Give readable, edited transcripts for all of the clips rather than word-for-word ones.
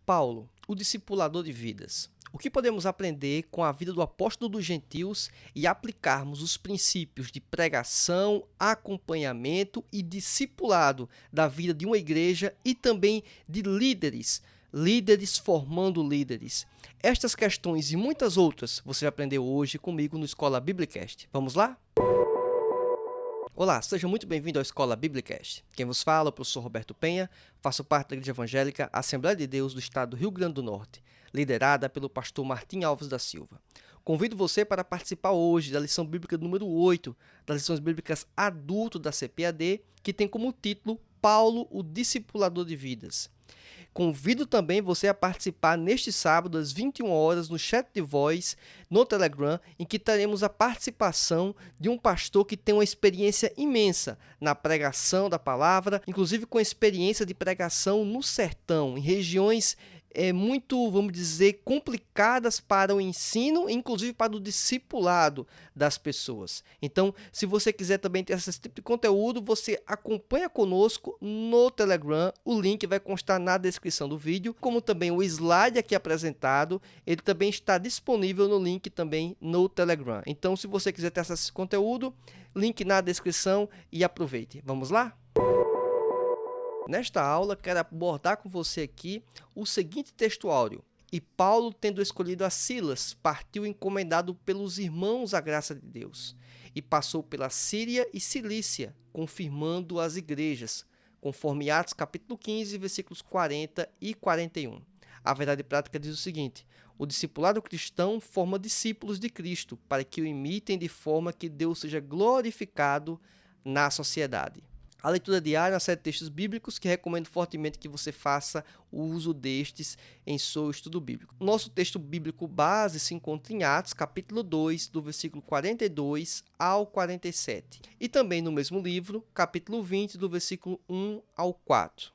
Paulo, o discipulador de vidas. O que podemos aprender com a vida do apóstolo dos gentios e aplicarmos os princípios de pregação, acompanhamento e discipulado da vida de uma igreja e também de líderes formando líderes. Estas questões e muitas outras você vai aprender hoje comigo no Escola Biblicast. Vamos lá? Olá, seja muito bem-vindo ao Escola Biblicast. Quem vos fala é o professor Roberto Penha, faço parte da Igreja Evangélica Assembleia de Deus do Estado do Rio Grande do Norte, liderada pelo pastor Martim Alves da Silva. Convido você para participar hoje da lição bíblica número 8, das lições bíblicas adulto da CPAD, que tem como título Paulo, o discipulador de vidas. Convido também você a participar neste sábado, às 21 horas, no chat de voz, no Telegram, em que teremos a participação de um pastor que tem uma experiência imensa na pregação da palavra, inclusive com experiência de pregação no sertão, em regiões muito, vamos dizer, complicadas para o ensino, inclusive para o discipulado das pessoas. Então, se você quiser também ter esse tipo de conteúdo, você acompanha conosco no Telegram, o link vai constar na descrição do vídeo, como também o slide aqui apresentado, ele também está disponível no link também no Telegram. Então, se você quiser ter acesso a esse conteúdo, link na descrição e aproveite. Vamos lá? Nesta aula, quero abordar com você aqui o seguinte texto áureo. E Paulo, tendo escolhido a Silas, partiu encomendado pelos irmãos à graça de Deus, e passou pela Síria e Cilícia, confirmando as igrejas, conforme Atos capítulo 15, versículos 40 e 41. A verdade prática diz o seguinte: o discipulado cristão forma discípulos de Cristo, para que o imitem de forma que Deus seja glorificado na sociedade. A leitura diária é uma série de textos bíblicos que recomendo fortemente que você faça o uso destes em seu estudo bíblico. Nosso texto bíblico base se encontra em Atos, capítulo 2, do versículo 42 ao 47. E também no mesmo livro, capítulo 20, do versículo 1 ao 4.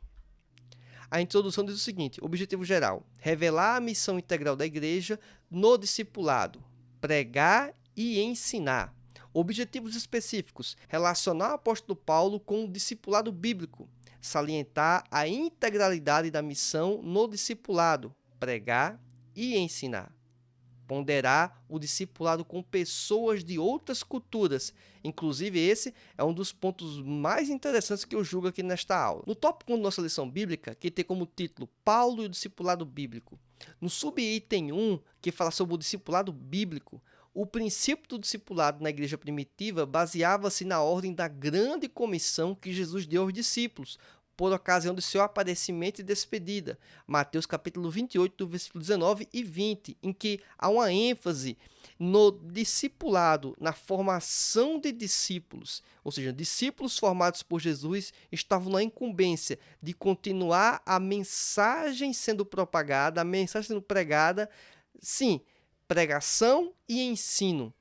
A introdução diz o seguinte: objetivo geral, revelar a missão integral da igreja no discipulado, pregar e ensinar. Objetivos específicos: relacionar o apóstolo Paulo com o discipulado bíblico, salientar a integralidade da missão no discipulado, pregar e ensinar. Ponderar o discipulado com pessoas de outras culturas. Inclusive, esse é um dos pontos mais interessantes que eu julgo aqui nesta aula. No tópico 1 da nossa lição bíblica, que tem como título Paulo e o discipulado bíblico, no subitem 1, que fala sobre o discipulado bíblico, o princípio do discipulado na igreja primitiva baseava-se na ordem da grande comissão que Jesus deu aos discípulos, por ocasião do seu aparecimento e despedida. Mateus capítulo 28, do versículo 19 e 20, em que há uma ênfase no discipulado, na formação de discípulos. Ou seja, discípulos formados por Jesus estavam na incumbência de continuar a mensagem sendo propagada, a mensagem sendo pregada, sim, pregação e ensino,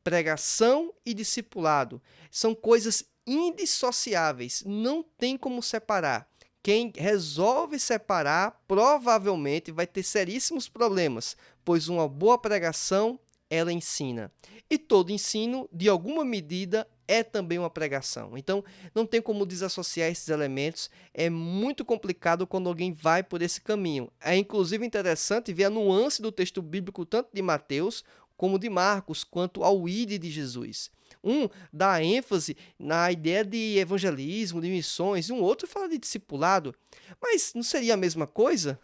pregação e discipulado, são coisas indissociáveis, não tem como separar. Quem resolve separar provavelmente vai ter seríssimos problemas, pois uma boa pregação, ela ensina. E todo ensino, de alguma medida, é também uma pregação. Então, não tem como desassociar esses elementos. É muito complicado quando alguém vai por esse caminho. É inclusive interessante ver a nuance do texto bíblico, tanto de Mateus como de Marcos, quanto ao ide de Jesus. Um dá ênfase na ideia de evangelismo, de missões, e um outro fala de discipulado. Mas não seria a mesma coisa?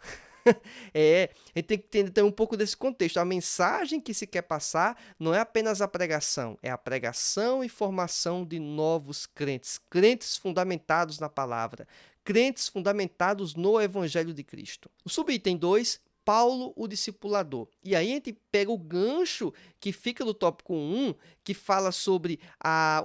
A gente tem que entender um pouco desse contexto. A mensagem que se quer passar não é apenas a pregação, é a pregação e formação de novos crentes, crentes fundamentados na palavra, crentes fundamentados no Evangelho de Cristo. O subitem 2, Paulo, o discipulador. E aí a gente pega o gancho que fica do tópico 1, que fala sobre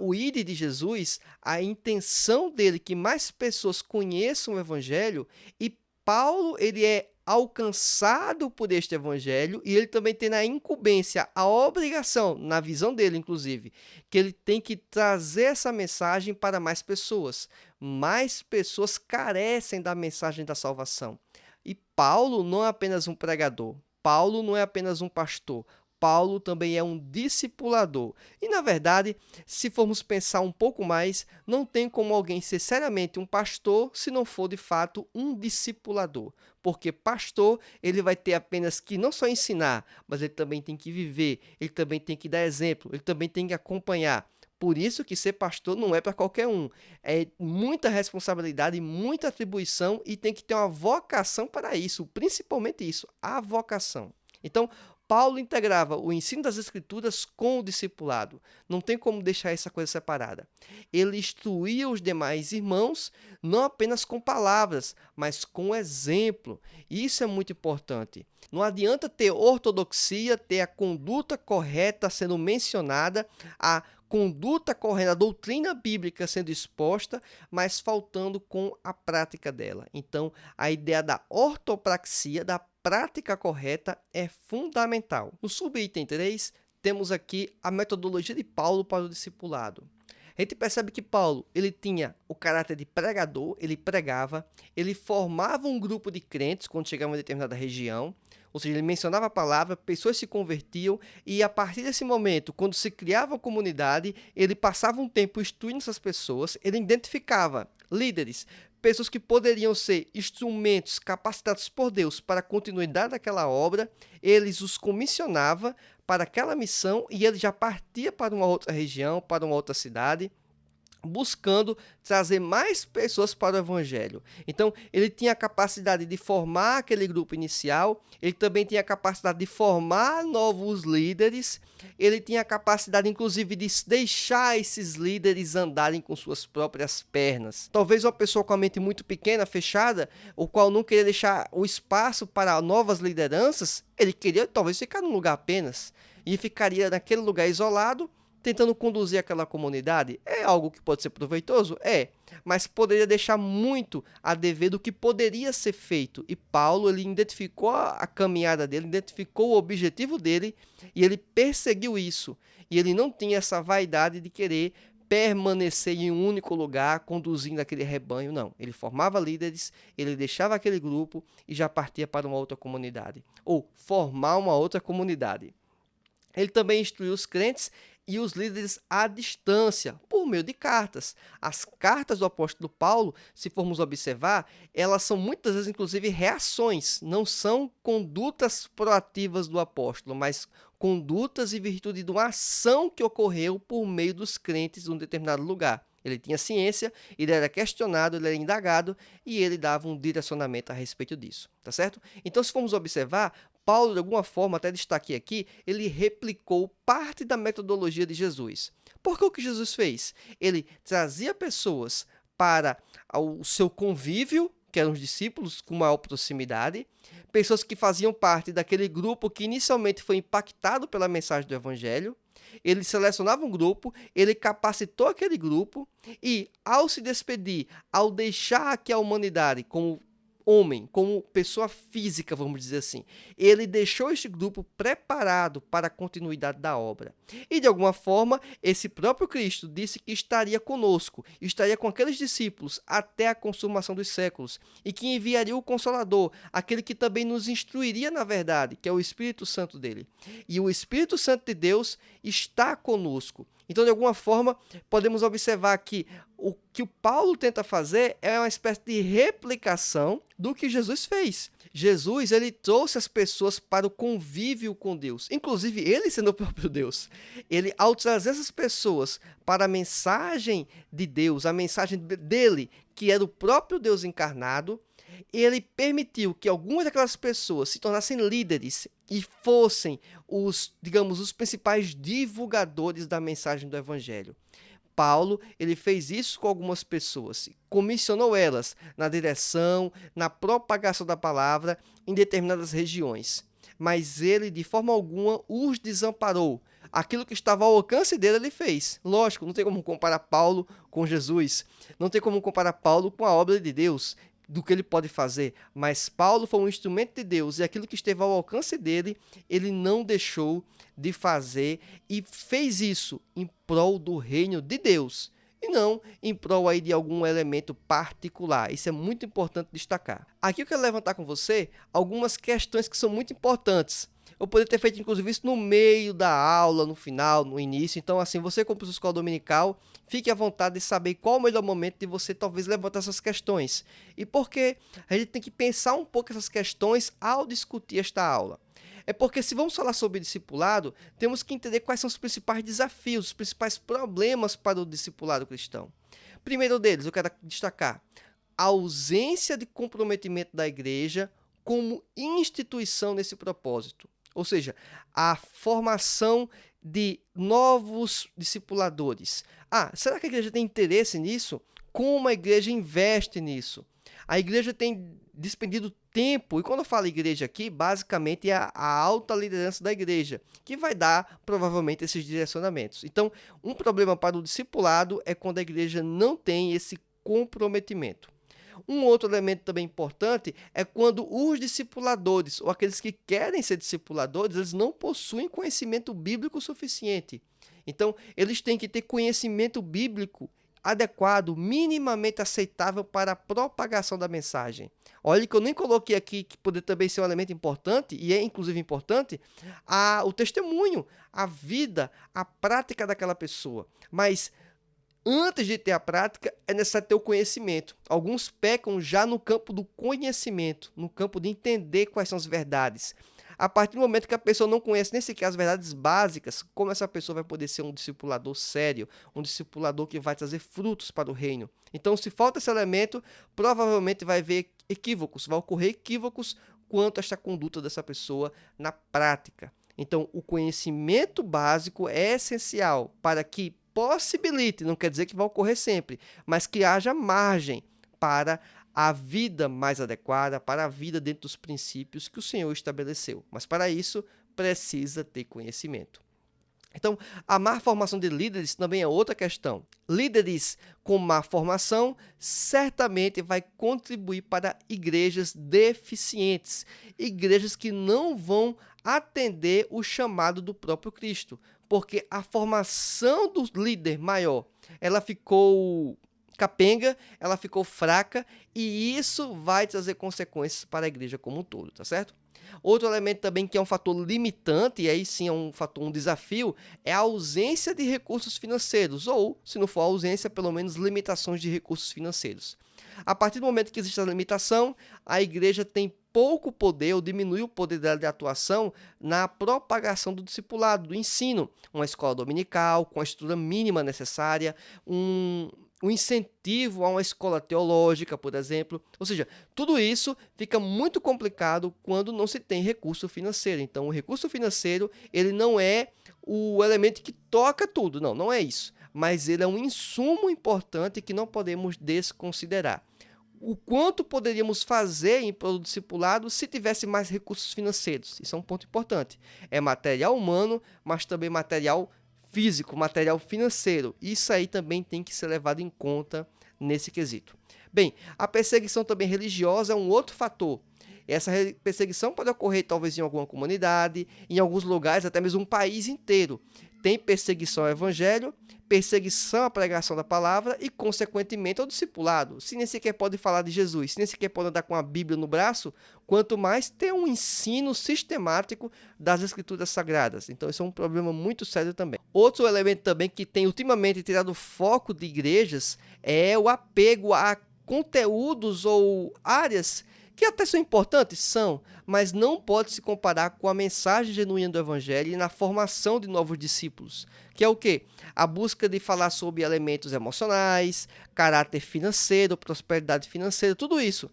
o ide de Jesus, a intenção dele que mais pessoas conheçam o Evangelho, e Paulo, ele é alcançado por este evangelho e ele também tem na incumbência a obrigação, na visão dele inclusive, que ele tem que trazer essa mensagem para mais pessoas. Mais pessoas carecem da mensagem da salvação. E Paulo não é apenas um pregador, Paulo não é apenas um pastor, Paulo também é um discipulador. E, na verdade, se formos pensar um pouco mais, não tem como alguém ser seriamente um pastor se não for, de fato, um discipulador. Porque pastor, ele vai ter apenas que não só ensinar, mas ele também tem que viver, ele também tem que dar exemplo, ele também tem que acompanhar. Por isso que ser pastor não é para qualquer um. É muita responsabilidade, muita atribuição e tem que ter uma vocação para isso, principalmente isso, a vocação. Então, Paulo integrava o ensino das Escrituras com o discipulado. Não tem como deixar essa coisa separada. Ele instruía os demais irmãos, não apenas com palavras, mas com exemplo. Isso é muito importante. Não adianta ter ortodoxia, ter a conduta correta sendo mencionada, a conduta correta, a doutrina bíblica sendo exposta, mas faltando com a prática dela. Então, a ideia da ortopraxia, da prática correta, é fundamental. No subitem 3, temos aqui a metodologia de Paulo para o discipulado. A gente percebe que Paulo, ele tinha o caráter de pregador, ele pregava, ele formava um grupo de crentes quando chegava em determinada região, ou seja, ele mencionava a palavra, pessoas se convertiam e a partir desse momento, quando se criava uma comunidade, ele passava um tempo instruindo essas pessoas, ele identificava líderes, pessoas que poderiam ser instrumentos capacitados por Deus para a continuidade daquela obra, eles os comissionava para aquela missão e ele já partia para uma outra região, para uma outra cidade, buscando trazer mais pessoas para o evangelho. Então, ele tinha a capacidade de formar aquele grupo inicial, ele também tinha a capacidade de formar novos líderes, ele tinha a capacidade, inclusive, de deixar esses líderes andarem com suas próprias pernas. Talvez uma pessoa com a mente muito pequena, fechada, o qual não queria deixar o espaço para novas lideranças, ele queria talvez ficar num lugar apenas, e ficaria naquele lugar isolado, tentando conduzir aquela comunidade. É algo que pode ser proveitoso? É, mas poderia deixar muito a dever do que poderia ser feito. E Paulo, ele identificou a caminhada dele, identificou o objetivo dele e ele perseguiu isso. E ele não tinha essa vaidade de querer permanecer em um único lugar, conduzindo aquele rebanho, não. Ele formava líderes, ele deixava aquele grupo e já partia para uma outra comunidade. Ou formar uma outra comunidade. Ele também instruiu os crentes e os líderes à distância, por meio de cartas. As cartas do apóstolo Paulo, se formos observar, elas são muitas vezes, inclusive, reações, não são condutas proativas do apóstolo, mas condutas em virtude de uma ação que ocorreu por meio dos crentes em um determinado lugar. Ele tinha ciência, ele era questionado, ele era indagado e ele dava um direcionamento a respeito disso, tá certo? Então, se formos observar, Paulo, de alguma forma, até destaquei aqui, ele replicou parte da metodologia de Jesus. Porque o que Jesus fez? Ele trazia pessoas para o seu convívio, que eram os discípulos com maior proximidade, pessoas que faziam parte daquele grupo que inicialmente foi impactado pela mensagem do Evangelho. Ele selecionava um grupo, ele capacitou aquele grupo e, ao se despedir, ao deixar aqui a humanidade como homem, como pessoa física, vamos dizer assim, ele deixou este grupo preparado para a continuidade da obra. E, de alguma forma, esse próprio Cristo disse que estaria conosco, estaria com aqueles discípulos até a consumação dos séculos, e que enviaria o Consolador, aquele que também nos instruiria na verdade, que é o Espírito Santo dele. E o Espírito Santo de Deus está conosco. Então, de alguma forma, podemos observar que o que o Paulo tenta fazer é uma espécie de replicação do que Jesus fez. Jesus, ele trouxe as pessoas para o convívio com Deus, inclusive ele sendo o próprio Deus. Ele, ao trazer essas pessoas para a mensagem de Deus, a mensagem dele, que era o próprio Deus encarnado, ele permitiu que algumas daquelas pessoas se tornassem líderes e fossem os principais divulgadores da mensagem do Evangelho. Paulo, ele fez isso com algumas pessoas, comissionou elas na direção, na propagação da palavra em determinadas regiões. Mas ele, de forma alguma, os desamparou. Aquilo que estava ao alcance dele, ele fez. Lógico, não tem como comparar Paulo com Jesus. Não tem como comparar Paulo com a obra de Deus, do que ele pode fazer, mas Paulo foi um instrumento de Deus e aquilo que esteve ao alcance dele, ele não deixou de fazer e fez isso em prol do reino de Deus e não em prol aí de algum elemento particular. Isso é muito importante destacar. Aqui eu quero levantar com você algumas questões que são muito importantes. Eu poderia ter feito, inclusive, isso no meio da aula, no final, no início. Então, assim, você como professor de escola dominical, fique à vontade de saber qual o melhor momento de você talvez levantar essas questões. E porque a gente tem que pensar um pouco essas questões ao discutir esta aula. É porque se vamos falar sobre discipulado, temos que entender quais são os principais desafios, os principais problemas para o discipulado cristão. Primeiro deles, eu quero destacar a ausência de comprometimento da igreja como instituição nesse propósito. Ou seja, a formação de novos discipuladores. Será que a igreja tem interesse nisso? Como a igreja investe nisso? A igreja tem despendido tempo, e quando eu falo igreja aqui, basicamente é a alta liderança da igreja, que vai dar provavelmente esses direcionamentos. Então, um problema para o discipulado é quando a igreja não tem esse comprometimento. Um outro elemento também importante é quando os discipuladores, ou aqueles que querem ser discipuladores, eles não possuem conhecimento bíblico suficiente. Então, eles têm que ter conhecimento bíblico adequado, minimamente aceitável para a propagação da mensagem. Olha que eu nem coloquei aqui, que poderia também ser um elemento importante, e é inclusive importante, o testemunho, a vida, a prática daquela pessoa. Mas antes de ter a prática, é necessário ter o conhecimento. Alguns pecam já no campo do conhecimento, no campo de entender quais são as verdades. A partir do momento que a pessoa não conhece nem sequer as verdades básicas, como essa pessoa vai poder ser um discipulador sério, um discipulador que vai trazer frutos para o reino? Então, se falta esse elemento, provavelmente vai haver equívocos, vai ocorrer equívocos quanto a esta conduta dessa pessoa na prática. Então, o conhecimento básico é essencial para que possibilite, não quer dizer que vai ocorrer sempre, mas que haja margem para a vida mais adequada, para a vida dentro dos princípios que o Senhor estabeleceu. Mas para isso, precisa ter conhecimento. Então, a má formação de líderes também é outra questão. Líderes com má formação certamente vai contribuir para igrejas deficientes, igrejas que não vão atender o chamado do próprio Cristo, porque a formação do líder maior, ela ficou capenga, ela ficou fraca, e isso vai trazer consequências para a igreja como um todo, tá certo? Outro elemento também que é um fator limitante, e aí sim é um desafio, é a ausência de recursos financeiros, ou, se não for ausência, pelo menos limitações de recursos financeiros. A partir do momento que existe a limitação, a igreja tem pouco poder, ou diminui o poder dela de atuação na propagação do discipulado, do ensino. Uma escola dominical, com a estrutura mínima necessária, um incentivo a uma escola teológica, por exemplo. Ou seja, tudo isso fica muito complicado quando não se tem recurso financeiro. Então, o recurso financeiro, ele não é o elemento que toca tudo. Não, não é isso. Mas ele é um insumo importante que não podemos desconsiderar. O quanto poderíamos fazer em prol do discipulado se tivesse mais recursos financeiros? Isso é um ponto importante. É material humano, mas também material físico, material financeiro. Isso aí também tem que ser levado em conta nesse quesito. Bem, a perseguição também religiosa é um outro fator. Essa perseguição pode ocorrer talvez em alguma comunidade, em alguns lugares, até mesmo um país inteiro. Tem perseguição ao evangelho, perseguição à pregação da palavra e, consequentemente, ao discipulado. Se nem sequer pode falar de Jesus, se nem sequer pode andar com a Bíblia no braço, quanto mais ter um ensino sistemático das Escrituras Sagradas. Então, isso é um problema muito sério também. Outro elemento também que tem ultimamente tirado o foco de igrejas é o apego a conteúdos ou áreas que até são importantes, são, mas não pode se comparar com a mensagem genuína do Evangelho e na formação de novos discípulos, que é o quê? A busca de falar sobre elementos emocionais, caráter financeiro, prosperidade financeira, tudo isso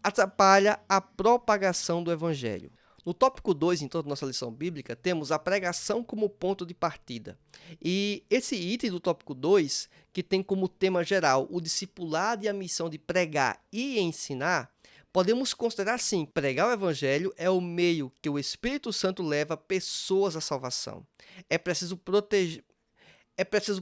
atrapalha a propagação do Evangelho. No tópico 2, em toda a nossa lição bíblica, temos a pregação como ponto de partida. E esse item do tópico 2, que tem como tema geral o discipulado e a missão de pregar e ensinar, podemos considerar assim: pregar o evangelho é o meio que o Espírito Santo leva pessoas à salvação. É preciso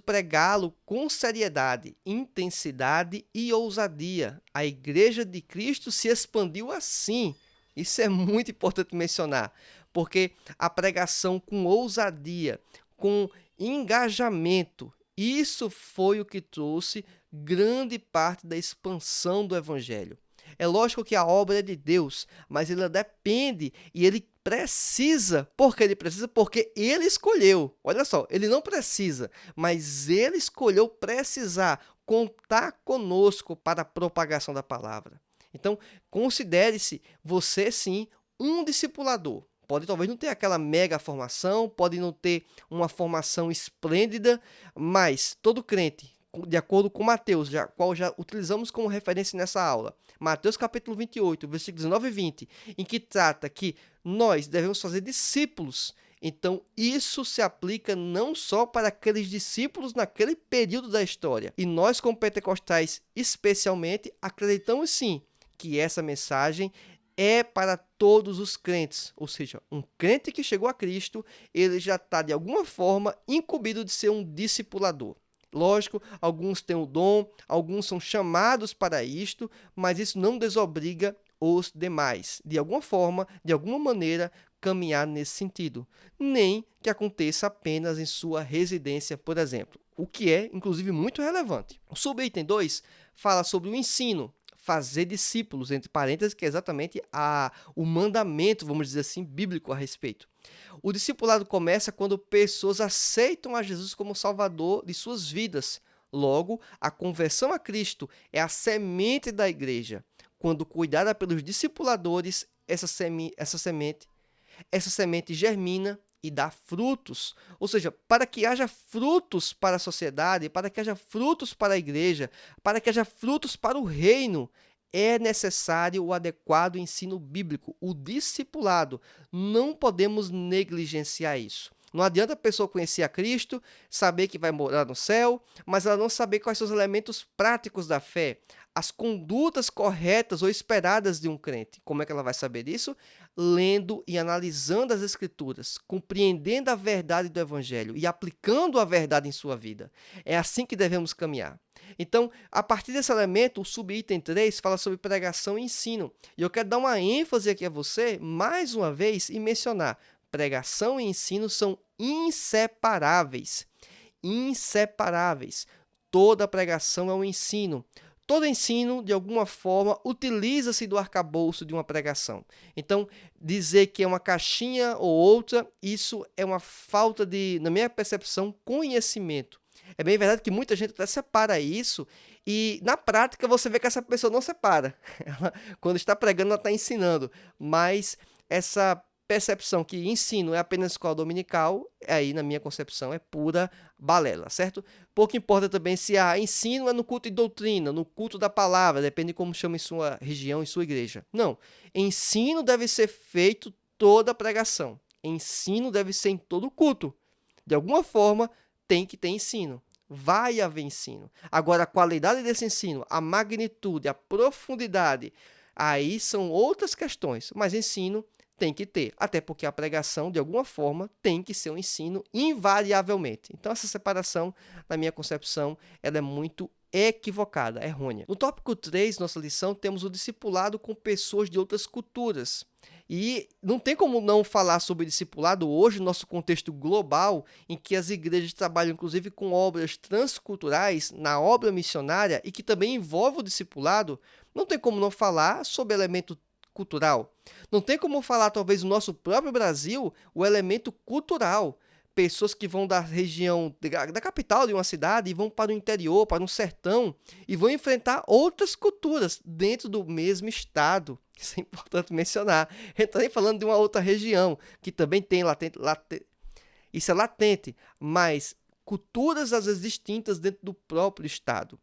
pregá-lo com seriedade, intensidade e ousadia. A Igreja de Cristo se expandiu assim. Isso é muito importante mencionar, porque a pregação com ousadia, com engajamento, isso foi o que trouxe grande parte da expansão do evangelho. É lógico que a obra é de Deus, mas ela depende e ele precisa. Por que ele precisa? Porque ele escolheu. Olha só, ele não precisa, mas ele escolheu precisar contar conosco para a propagação da palavra. Então, considere-se você sim um discipulador. Pode talvez não ter aquela mega formação, pode não ter uma formação esplêndida, mas todo crente, de acordo com Mateus, qual já utilizamos como referência nessa aula, Mateus capítulo 28, versículos 19 e 20, em que trata que nós devemos fazer discípulos. Então, isso se aplica não só para aqueles discípulos naquele período da história. E nós, como pentecostais, especialmente, acreditamos sim que essa mensagem é para todos os crentes, ou seja, um crente que chegou a Cristo, ele já está de alguma forma incumbido de ser um discipulador. Lógico, alguns têm o dom, alguns são chamados para isto, mas isso não desobriga os demais, de alguma forma, de alguma maneira, caminhar nesse sentido. Nem que aconteça apenas em sua residência, por exemplo, o que é, inclusive, muito relevante. O subitem 2 fala sobre o ensino, fazer discípulos, entre parênteses, que é exatamente o mandamento, vamos dizer assim, bíblico a respeito. O discipulado começa quando pessoas aceitam a Jesus como Salvador de suas vidas. Logo, a conversão a Cristo é a semente da igreja. Quando cuidada pelos discipuladores, essa semente germina e dá frutos. Ou seja, para que haja frutos para a sociedade, para que haja frutos para a igreja, para que haja frutos para o reino, é necessário o adequado ensino bíblico, o discipulado. Não podemos negligenciar isso. Não adianta a pessoa conhecer a Cristo, saber que vai morar no céu, mas ela não saber quais são os elementos práticos da fé, as condutas corretas ou esperadas de um crente. Como é que ela vai saber disso? Lendo e analisando as Escrituras, compreendendo a verdade do Evangelho e aplicando a verdade em sua vida. É assim que devemos caminhar. Então, a partir desse elemento, o subitem 3 fala sobre pregação e ensino. E eu quero dar uma ênfase aqui a você, mais uma vez, e mencionar: pregação e ensino são inseparáveis. Inseparáveis. Toda pregação é um ensino. Todo ensino, de alguma forma, utiliza-se do arcabouço de uma pregação. Então, dizer que é uma caixinha ou outra, isso é uma falta de, na minha percepção, conhecimento. É bem verdade que muita gente até separa isso e, na prática, você vê que essa pessoa não separa. Ela, quando está pregando, ela está ensinando. Mas essa percepção que ensino é apenas escola dominical, aí, na minha concepção, é pura balela, certo? Pouco importa também se ensino é no culto de doutrina, no culto da palavra, depende de como chama em sua região, em sua igreja. Não, ensino deve ser feito toda a pregação. Ensino deve ser em todo culto. De alguma forma, tem que ter ensino. Vai haver ensino. Agora, a qualidade desse ensino, a magnitude, a profundidade, aí são outras questões, mas ensino tem que ter, até porque a pregação, de alguma forma, tem que ser um ensino invariavelmente. Então, essa separação, na minha concepção, ela é muito equivocada, errônea. No tópico 3, nossa lição, temos o discipulado com pessoas de outras culturas. E não tem como não falar sobre discipulado hoje, no nosso contexto global, em que as igrejas trabalham, inclusive, com obras transculturais, na obra missionária, e que também envolve o discipulado. Não tem como não falar sobre elemento cultural. Não tem como falar, talvez, no nosso próprio Brasil, o elemento cultural. Pessoas que vão da região, da capital de uma cidade e vão para o interior, para um sertão, e vão enfrentar outras culturas dentro do mesmo estado. Isso é importante mencionar. A gente está nem falando de uma outra região, que também tem isso é latente, mas culturas às vezes distintas dentro do próprio estado.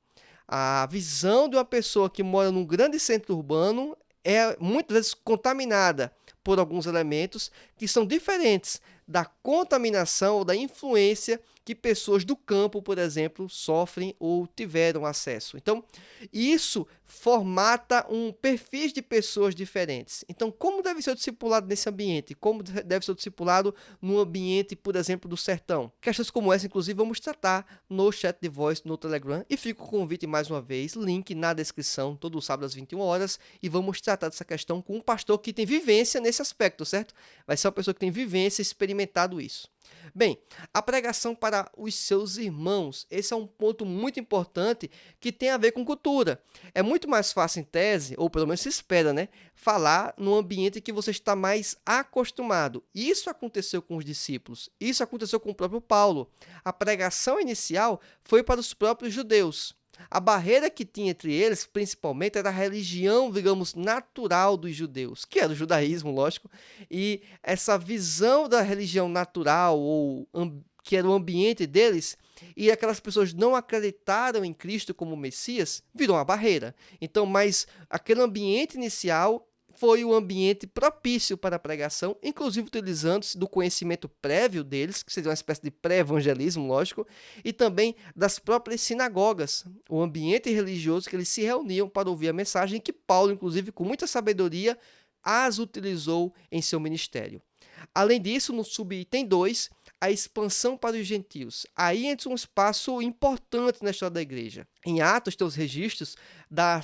A visão de uma pessoa que mora num grande centro urbano é muitas vezes contaminada por alguns elementos que são diferentes da contaminação ou da influência que pessoas do campo, por exemplo, sofrem ou tiveram acesso. Então, isso formata perfis de pessoas diferentes. Então, como deve ser o discipulado nesse ambiente? Como deve ser o discipulado no ambiente, por exemplo, do sertão? Questões como essa, inclusive, vamos tratar no chat de voz no Telegram. E fica o convite mais uma vez, link na descrição, todo sábado às 21 horas, e vamos tratar dessa questão com um pastor que tem vivência nesse aspecto, certo? Vai ser uma pessoa que tem vivência, experiência experimentado isso. Bem, a pregação para os seus irmãos, esse é um ponto muito importante que tem a ver com cultura. É muito mais fácil em tese, ou pelo menos se espera, né, falar num ambiente que você está mais acostumado. Isso aconteceu com os discípulos, isso aconteceu com o próprio Paulo. A pregação inicial foi para os próprios judeus. A barreira que tinha entre eles, principalmente, era a religião, digamos, natural dos judeus, que era o judaísmo, lógico, e essa visão da religião natural, ou que era o ambiente deles, e aquelas pessoas não acreditaram em Cristo como Messias, virou uma barreira. Então, mas aquele ambiente inicial foi o ambiente propício para a pregação, inclusive utilizando-se do conhecimento prévio deles, que seria uma espécie de pré-evangelismo, lógico, e também das próprias sinagogas, o ambiente religioso que eles se reuniam para ouvir a mensagem, que Paulo, inclusive, com muita sabedoria, as utilizou em seu ministério. Além disso, no subitem 2, a expansão para os gentios. Aí entra um espaço importante na história da igreja. Em Atos tem os registros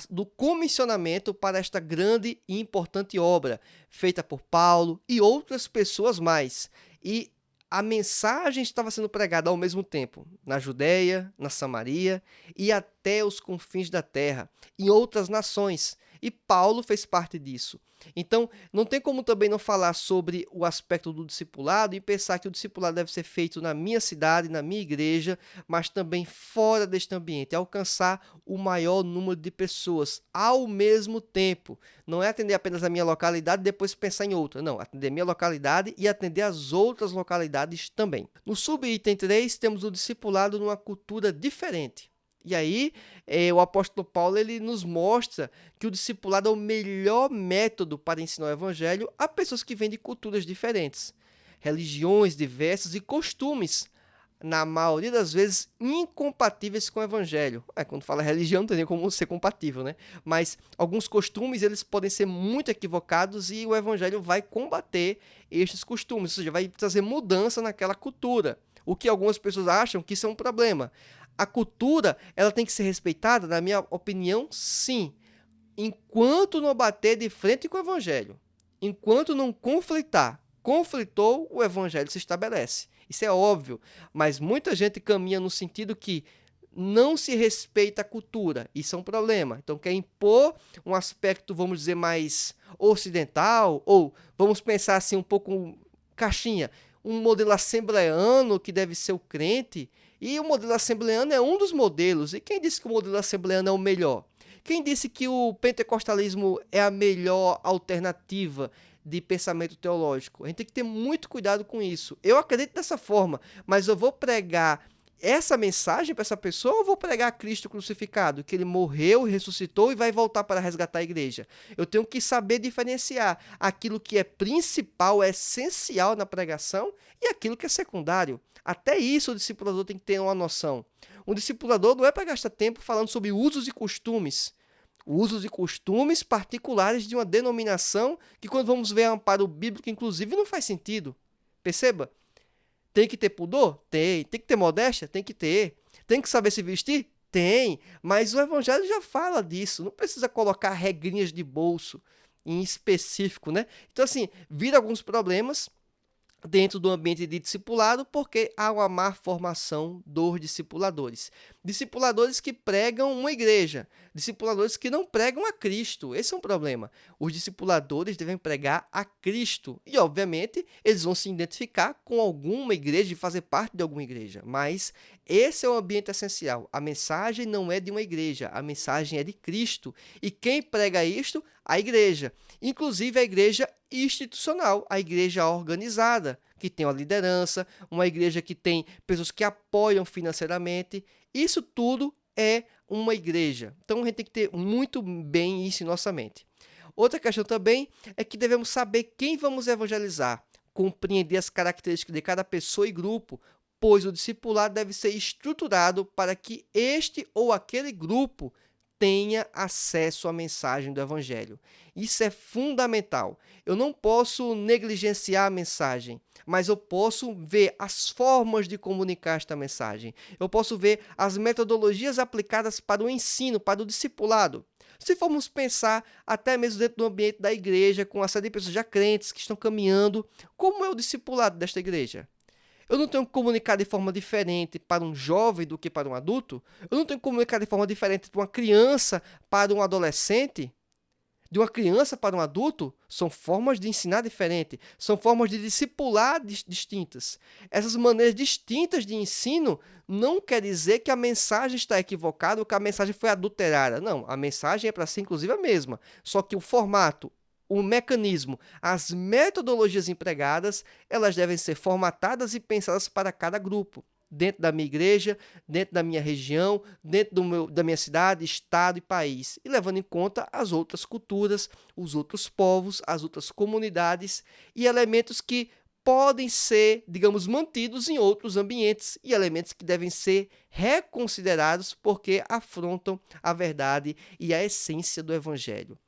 do comissionamento para esta grande e importante obra, feita por Paulo e outras pessoas mais. E a mensagem estava sendo pregada ao mesmo tempo, na Judéia, na Samaria e até os confins da terra, em outras nações. E Paulo fez parte disso. Então, não tem como também não falar sobre o aspecto do discipulado e pensar que o discipulado deve ser feito na minha cidade, na minha igreja, mas também fora deste ambiente, alcançar o maior número de pessoas ao mesmo tempo. Não é atender apenas a minha localidade e depois pensar em outra. Não, atender a minha localidade e atender as outras localidades também. No subitem 3, temos o discipulado numa cultura diferente. E aí, o apóstolo Paulo ele nos mostra que o discipulado é o melhor método para ensinar o evangelho a pessoas que vêm de culturas diferentes, religiões diversas e costumes, na maioria das vezes, incompatíveis com o evangelho. Quando fala religião, não tem nem como ser compatível, né? Mas alguns costumes eles podem ser muito equivocados e o evangelho vai combater estes costumes, ou seja, vai trazer mudança naquela cultura. O que algumas pessoas acham que isso é um problema. A cultura, ela tem que ser respeitada, na minha opinião, sim. Enquanto não bater de frente com o evangelho. Enquanto não conflitar. Conflitou, o evangelho se estabelece. Isso é óbvio. Mas muita gente caminha no sentido que não se respeita a cultura. Isso é um problema. Então, quer impor um aspecto, vamos dizer, mais ocidental, ou vamos pensar assim um pouco caixinha, um modelo assembleano que deve ser o crente. E o modelo assembleano é um dos modelos. E quem disse que o modelo assembleano é o melhor? Quem disse que o pentecostalismo é a melhor alternativa de pensamento teológico? A gente tem que ter muito cuidado com isso. Eu acredito dessa forma, mas eu vou pregar essa mensagem para essa pessoa ou vou pregar Cristo crucificado, que ele morreu, ressuscitou e vai voltar para resgatar a igreja? Eu tenho que saber diferenciar aquilo que é principal, é essencial na pregação e aquilo que é secundário. Até isso o discipulador tem que ter uma noção. Um discipulador não é para gastar tempo falando sobre usos e costumes. Usos e costumes particulares de uma denominação que, quando vamos ver amparo bíblico, inclusive, não faz sentido. Perceba? Tem que ter pudor? Tem. Tem que ter modéstia? Tem que ter. Tem que saber se vestir? Tem. Mas o evangelho já fala disso. Não precisa colocar regrinhas de bolso em específico, né? Então, assim, vira alguns problemas dentro do ambiente de discipulado, porque há uma má formação dos discipuladores. Discipuladores que pregam uma igreja, discipuladores que não pregam a Cristo. Esse é um problema. Os discipuladores devem pregar a Cristo e, obviamente, eles vão se identificar com alguma igreja e fazer parte de alguma igreja, mas esse é o ambiente essencial. A mensagem não é de uma igreja, a mensagem é de Cristo. E quem prega isto? A igreja. Inclusive a igreja institucional, a igreja organizada, que tem uma liderança, uma igreja que tem pessoas que apoiam financeiramente. Isso tudo é uma igreja. Então a gente tem que ter muito bem isso em nossa mente. Outra questão também é que devemos saber quem vamos evangelizar, compreender as características de cada pessoa e grupo, pois o discipulado deve ser estruturado para que este ou aquele grupo tenha acesso à mensagem do Evangelho. Isso é fundamental. Eu não posso negligenciar a mensagem, mas eu posso ver as formas de comunicar esta mensagem. Eu posso ver as metodologias aplicadas para o ensino, para o discipulado. Se formos pensar até mesmo dentro do ambiente da igreja, com a série de pessoas já crentes que estão caminhando, como é o discipulado desta igreja? Eu não tenho que comunicar de forma diferente para um jovem do que para um adulto? Eu não tenho que comunicar de forma diferente de uma criança para um adolescente? De uma criança para um adulto? São formas de ensinar diferente, são formas de discipular distintas. Essas maneiras distintas de ensino não quer dizer que a mensagem está equivocada ou que a mensagem foi adulterada. Não, a mensagem é para ser inclusive a mesma, só que o formato, o mecanismo, as metodologias empregadas, elas devem ser formatadas e pensadas para cada grupo. Dentro da minha igreja, dentro da minha região, dentro da minha cidade, estado e país. E levando em conta as outras culturas, os outros povos, as outras comunidades e elementos que podem ser, digamos, mantidos em outros ambientes e elementos que devem ser reconsiderados porque afrontam a verdade e a essência do Evangelho.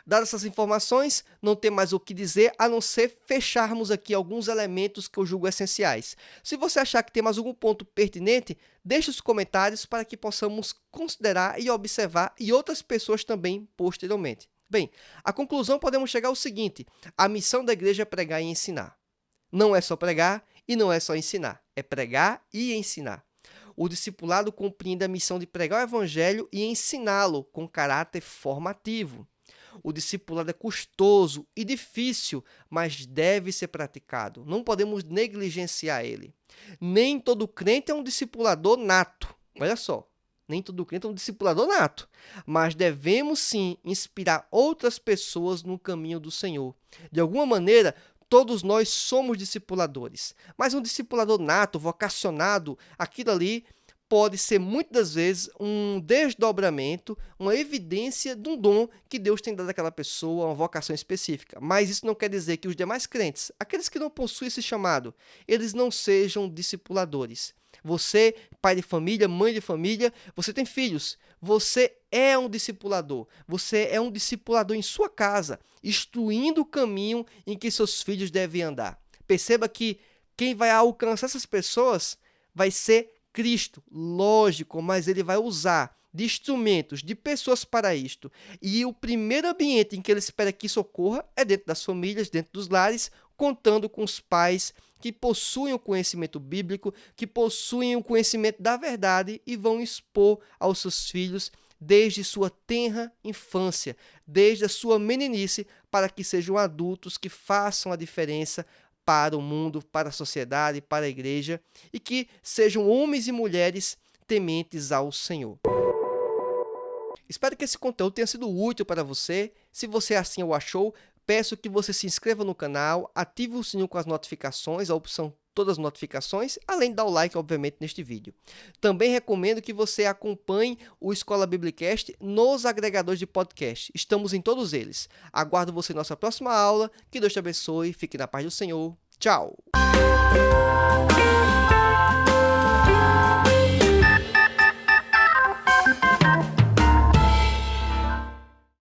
Dadas essas informações, não tem mais o que dizer a não ser fecharmos aqui alguns elementos que eu julgo essenciais. Se você achar que tem mais algum ponto pertinente, deixe os comentários para que possamos considerar e observar e outras pessoas também posteriormente. Bem, a conclusão podemos chegar ao seguinte: a missão da igreja é pregar e ensinar. Não é só pregar e não é só ensinar, é pregar e ensinar. O discipulado compreende a missão de pregar o evangelho e ensiná-lo com caráter formativo. O discipulado é custoso e difícil, mas deve ser praticado. Não podemos negligenciar ele. Nem todo crente é um discipulador nato. Olha só, nem todo crente é um discipulador nato. Mas devemos sim inspirar outras pessoas no caminho do Senhor. De alguma maneira, todos nós somos discipuladores. Mas um discipulador nato, vocacionado, aquilo ali pode ser muitas das vezes um desdobramento, uma evidência de um dom que Deus tem dado àquela pessoa, uma vocação específica. Mas isso não quer dizer que os demais crentes, aqueles que não possuem esse chamado, eles não sejam discipuladores. Você, pai de família, mãe de família, você tem filhos, você é um discipulador. Você é um discipulador em sua casa, instruindo o caminho em que seus filhos devem andar. Perceba que quem vai alcançar essas pessoas vai ser Cristo, lógico, mas ele vai usar de instrumentos, de pessoas para isto. E o primeiro ambiente em que ele espera que isso ocorra é dentro das famílias, dentro dos lares, contando com os pais que possuem o conhecimento bíblico, que possuem o conhecimento da verdade e vão expor aos seus filhos desde sua tenra infância, desde a sua meninice, para que sejam adultos que façam a diferença para o mundo, para a sociedade, para a igreja, e que sejam homens e mulheres tementes ao Senhor. Espero que esse conteúdo tenha sido útil para você. Se você assim o achou, peço que você se inscreva no canal, ative o sininho com as notificações, a opção todas as notificações, além de dar o like, obviamente, neste vídeo. Também recomendo que você acompanhe o Escola Biblicast nos agregadores de podcast. Estamos em todos eles. Aguardo você na nossa próxima aula. Que Deus te abençoe. Fique na paz do Senhor. Tchau!